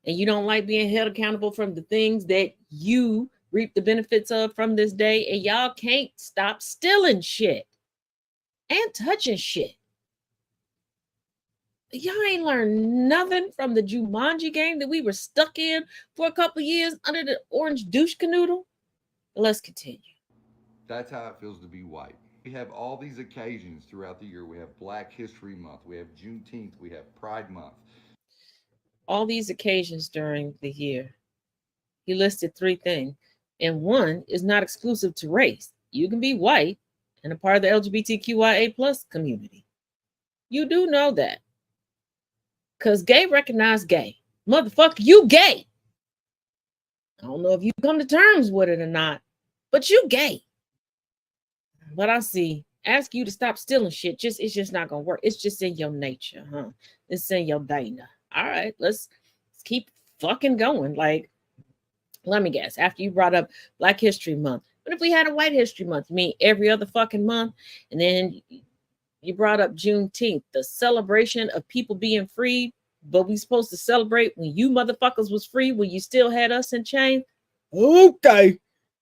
and you don't like being held accountable from the things that you reap the benefits of from this day, and y'all can't stop stealing shit and touching shit. Y'all ain't learned nothing from the Jumanji game that we were stuck in for a couple years under the orange douche canoodle. Let's continue. That's how it feels to be white. We have all these occasions throughout the year. We have Black History Month, we have Juneteenth, we have Pride Month. All these occasions during the year. He listed 3 things, and one is not exclusive to race. You can be white and a part of the LGBTQIA plus community. You do know that. Because gay recognize gay. Motherfucker, you gay. I don't know if you come to terms with it or not, but you gay. But I see, ask you to stop stealing shit, it's just not gonna work. It's just in your nature, huh? It's in your dana. All right, let's keep fucking going. Like, let me guess, after you brought up Black History Month, what if we had a White History Month? You mean every other fucking month? And then you brought up Juneteenth, the celebration of people being free, but we supposed to celebrate when you motherfuckers was free, when you still had us in chains? Okay.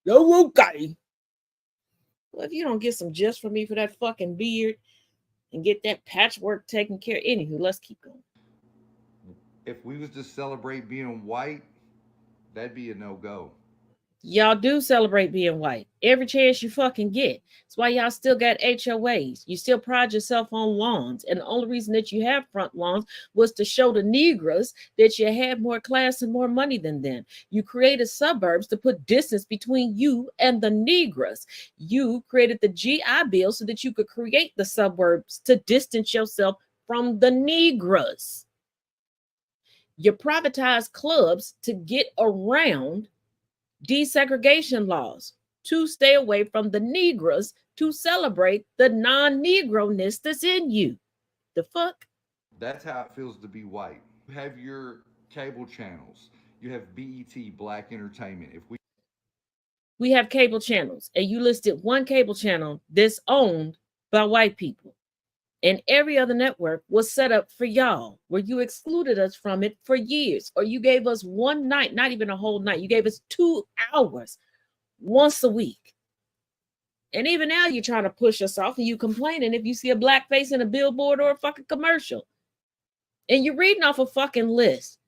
Oh, okay. Well, if you don't get some gist from me for that fucking beard and get that patchwork taken care of, anywho, let's keep going. If we was to celebrate being white, that'd be a no-go. Y'all do celebrate being white every chance you fucking get. That's why y'all still got HOAs. You still pride yourself on lawns. And the only reason that you have front lawns was to show the Negroes that you had more class and more money than them. You created suburbs to put distance between you and the Negroes. You created the GI Bill so that you could create the suburbs to distance yourself from the Negroes. You privatized clubs to get around desegregation laws, to stay away from the Negroes, to celebrate the non-Negro-ness that's in you. The fuck? That's how it feels to be white. You have your cable channels. You have BET, Black Entertainment. If we have cable channels, and you listed one cable channel that's owned by white people, and every other network was set up for y'all, where you excluded us from it for years, or you gave us one night, not even a whole night, you gave us 2 hours once a week. And even now you're trying to push us off, and you complaining if you see a black face in a billboard or a fucking commercial. And you're reading off a fucking list.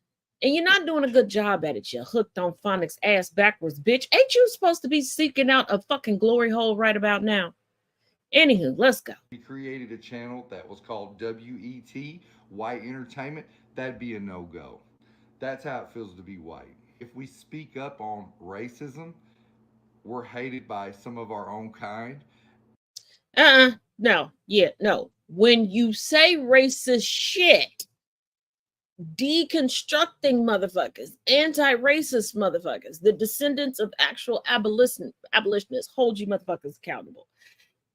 And you're not doing a good job at it, you hooked on phonics ass backwards bitch. Ain't you supposed to be seeking out a fucking glory hole right about now? Anywho, let's go. we created a channel that was called WET, White Entertainment, that'd be a no-go. That's how it feels to be white. If we speak up on racism, we're hated by some of our own kind. No. When you say racist shit, deconstructing motherfuckers, anti-racist motherfuckers, the descendants of actual abolitionists, hold you motherfuckers accountable.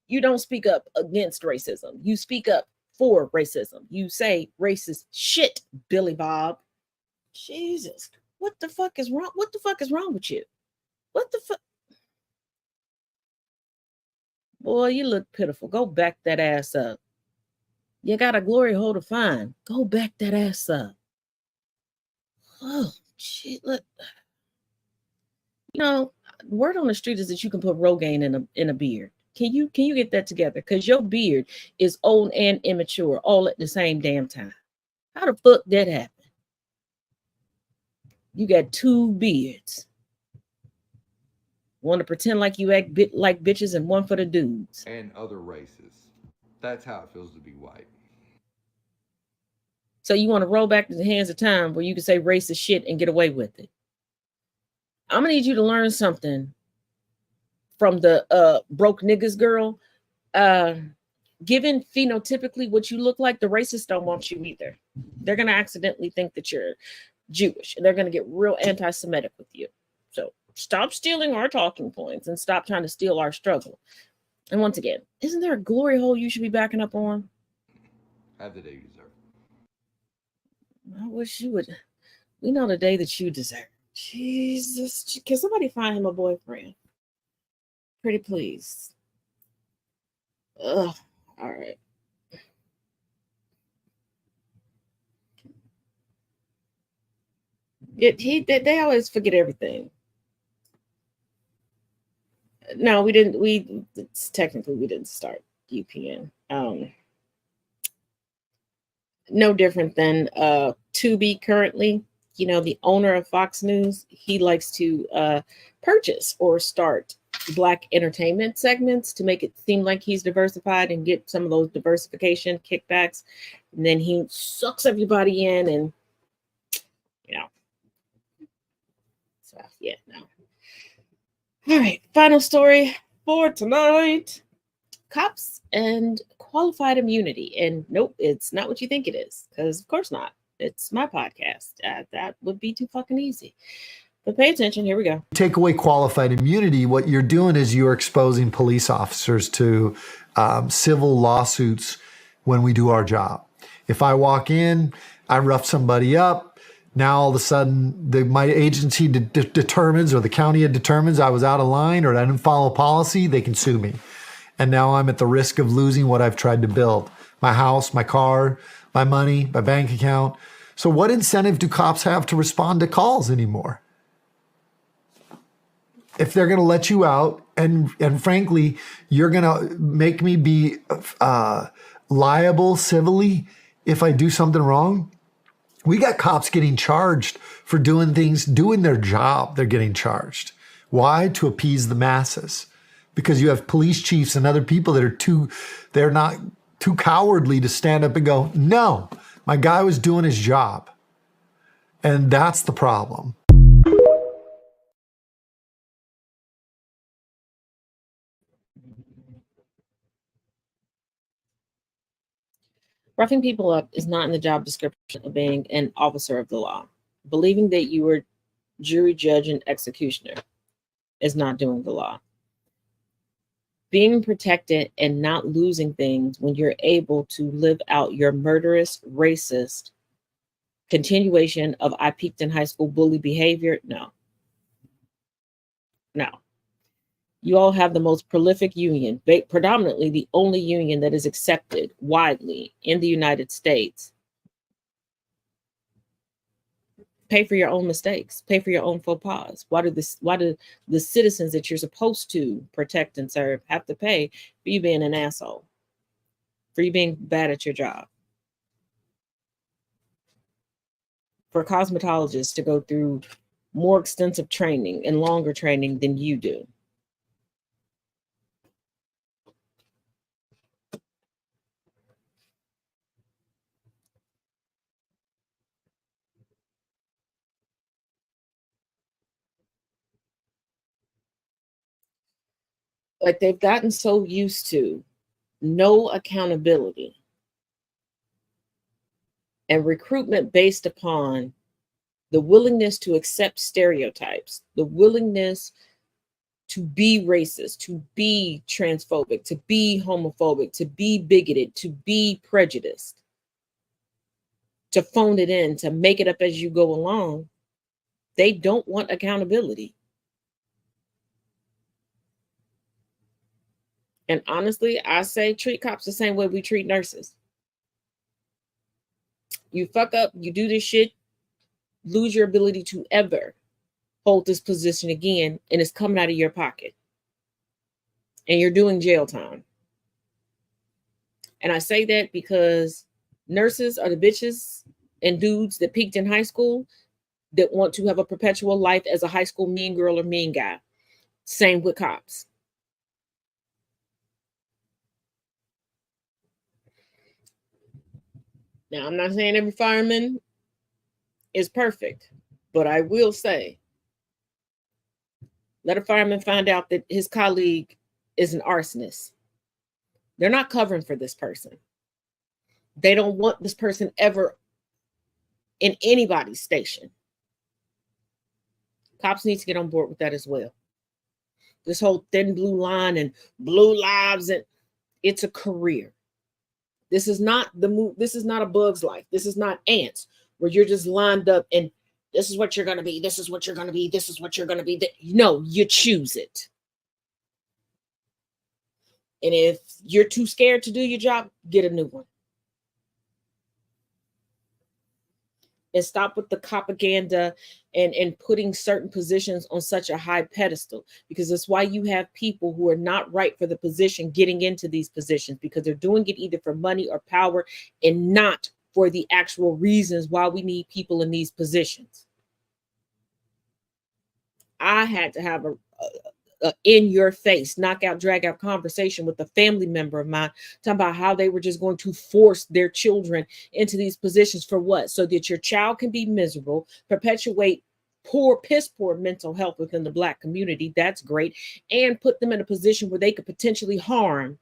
You don't speak up against racism. You speak up for racism. You say racist shit, Billy Bob. Jesus, what the fuck is wrong? What the fuck is wrong with you? What the fuck? Boy, you look pitiful. Go back that ass up. You got a glory hole to find. Go back that ass up. Oh, shit. Look. You know, word on the street is that you can put Rogaine in a beard. Can you get that together? Because your beard is old and immature all at the same damn time. How the fuck that happen? You got 2 beards. One to pretend like you act like bitches, and one for the dudes. And other races. That's how it feels to be white. So you want to roll back to the hands of time where you can say racist shit and get away with it. I'm gonna need you to learn something from the broke niggas girl. Given phenotypically what you look like, the racists don't want you either. They're gonna accidentally think that you're Jewish, and they're gonna get real anti-Semitic with you. So stop stealing our talking points and stop trying to steal our struggle. And once again, isn't there a glory hole you should be backing up on? Have the day you deserve. I wish you would. We know the day that you deserve. Jesus, can somebody find him a boyfriend? Pretty please. Ugh. All right. They always forget everything. No, we didn't. Technically we didn't start UPN. No different than Tubi currently. You know, the owner of Fox News, he likes to purchase or start Black entertainment segments to make it seem like he's diversified and get some of those diversification kickbacks. And then he sucks everybody in and, you know. So, yeah, no. All right, final story for tonight. Cops and qualified immunity. And nope, it's not what you think it is, because of course not. It's my podcast. That would be too fucking easy. But pay attention. Here we go. Take away qualified immunity, what you're doing is you're exposing police officers to civil lawsuits when we do our job. If I walk in, I rough somebody up, now all of a sudden my agency determines, or the county determines I was out of line or I didn't follow policy, they can sue me. And now I'm at the risk of losing what I've tried to build. My house, my car, my money, my bank account. So what incentive do cops have to respond to calls anymore? If they're going to let you out, and frankly, you're going to make me be liable civilly if I do something wrong. We got cops getting charged for doing their job. They're getting charged. Why? To appease the masses. Because you have police chiefs and other people that they're not too cowardly to stand up and go, no, my guy was doing his job. And that's the problem. Roughing people up is not in the job description of being an officer of the law. Believing that you are jury, judge, and executioner is not doing the law. Being protected and not losing things when you're able to live out your murderous, racist continuation of I peaked in high school bully behavior, no. No. You all have the most prolific union, predominantly the only union that is accepted widely in the United States. Pay for your own mistakes. Pay for your own faux pas. Why do the citizens that you're supposed to protect and serve have to pay for you being an asshole? For you being bad at your job? For cosmetologists to go through more extensive training and longer training than you do? Like, they've gotten so used to no accountability and recruitment based upon the willingness to accept stereotypes, the willingness to be racist, to be transphobic, to be homophobic, to be bigoted, to be prejudiced, to phone it in, to make it up as you go along. They don't want accountability. And honestly, I say treat cops the same way we treat nurses. You fuck up, you do this shit, lose your ability to ever hold this position again, and it's coming out of your pocket. And you're doing jail time. And I say that because nurses are the bitches and dudes that peaked in high school that want to have a perpetual life as a high school mean girl or mean guy. Same with cops. Now, I'm not saying every fireman is perfect, but I will say, let a fireman find out that his colleague is an arsonist. They're not covering for this person. They don't want this person ever in anybody's station. Cops need to get on board with that as well. This whole thin blue line and blue lives, and it's a career. This is not this is not a Bug's Life. This is not Ants, where you're just lined up and this is what you're going to be. This is what you're going to be. This is what you're going to be. No, you choose it. And if you're too scared to do your job, get a new one. and stop with the propaganda and putting certain positions on such a high pedestal, because that's why you have people who are not right for the position getting into these positions, because they're doing it either for money or power and not for the actual reasons why we need people in these positions. I had to have a in your face, knockout, drag out conversation with a family member of mine, talking about how they were just going to force their children into these positions for what? So that your child can be miserable, perpetuate piss poor mental health within the Black community. That's great. And put them in a position where they could potentially harm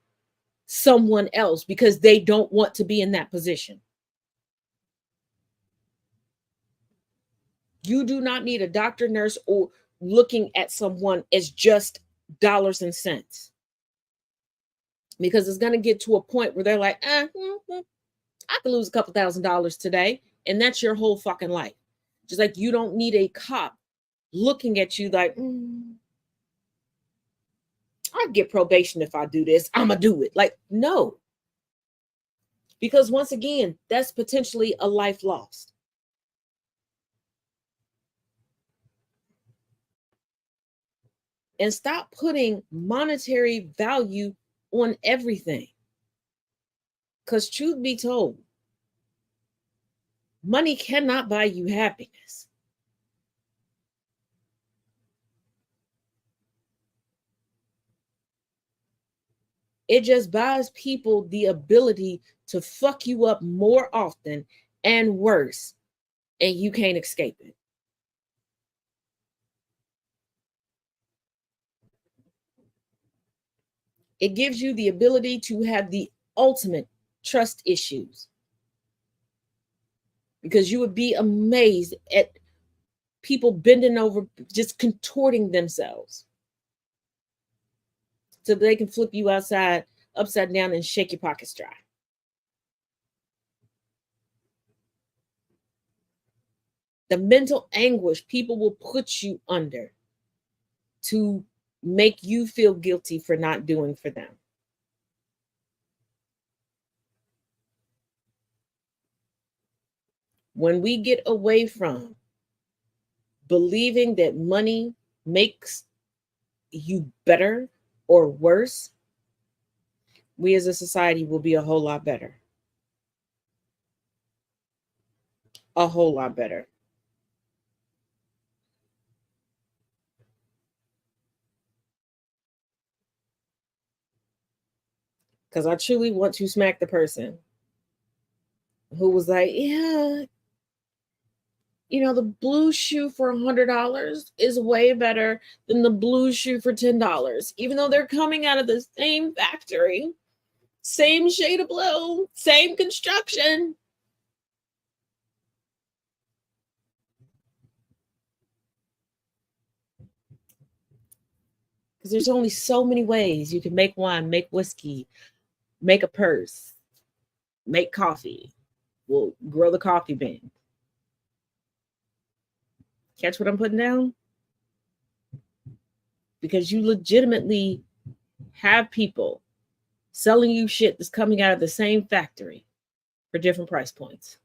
someone else because they don't want to be in that position. You do not need a doctor, nurse, or looking at someone as just dollars and cents, because it's going to get to a point where they're like, I could lose a couple $1,000s today, and that's your whole fucking life. Just like you don't need a cop looking at you like, I'll get probation if I do this, I'm gonna do it. Like, no, because once again, that's potentially a life lost. And stop putting monetary value on everything. Because truth be told, money cannot buy you happiness. It just buys people the ability to fuck you up more often and worse, and you can't escape it. It gives you the ability to have the ultimate trust issues, because you would be amazed at people bending over, just contorting themselves so they can flip you upside down and shake your pockets dry. The mental anguish people will put you under to make you feel guilty for not doing for them. When we get away from believing that money makes you better or worse, we as a society will be a whole lot better. A whole lot better. Because I truly want to smack the person who was like, yeah, you know, the blue shoe for $100 is way better than the blue shoe for $10, even though they're coming out of the same factory, same shade of blue, same construction. Because there's only so many ways you can make wine, make whiskey, make a purse, make coffee. We'll grow the coffee bean. Catch what I'm putting down? Because you legitimately have people selling you shit that's coming out of the same factory for different price points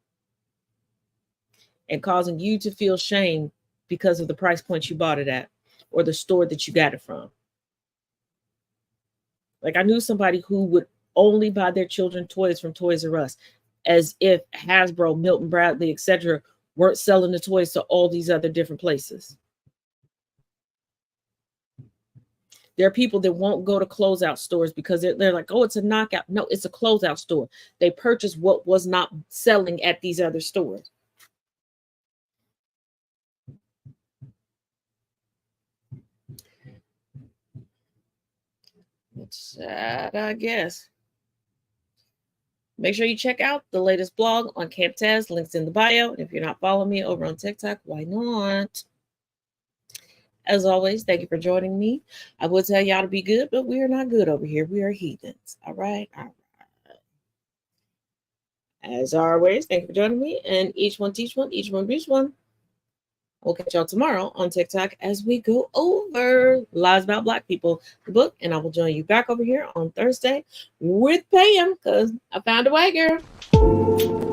and causing you to feel shame because of the price point you bought it at or the store that you got it from. Like, I knew somebody who would only buy their children toys from Toys R Us, as if Hasbro, Milton Bradley, etc. weren't selling the toys to all these other different places. There are people that won't go to closeout stores because they're like, oh, it's a knockout. No, it's a closeout store. They purchased what was not selling at these other stores. It's sad, I guess. Make sure you check out the latest blog on Camp Taz. Links in the bio. And if you're not following me over on TikTok, why not? As always, thank you for joining me. I would tell y'all to be good, but we are not good over here. We are heathens. All right. All right. As always, thank you for joining me. And each one teach one, each one reach one. We'll catch y'all tomorrow on TikTok as we go over Lies About Black People, the book. And I will join you back over here on Thursday with Pam, because I found a white girl.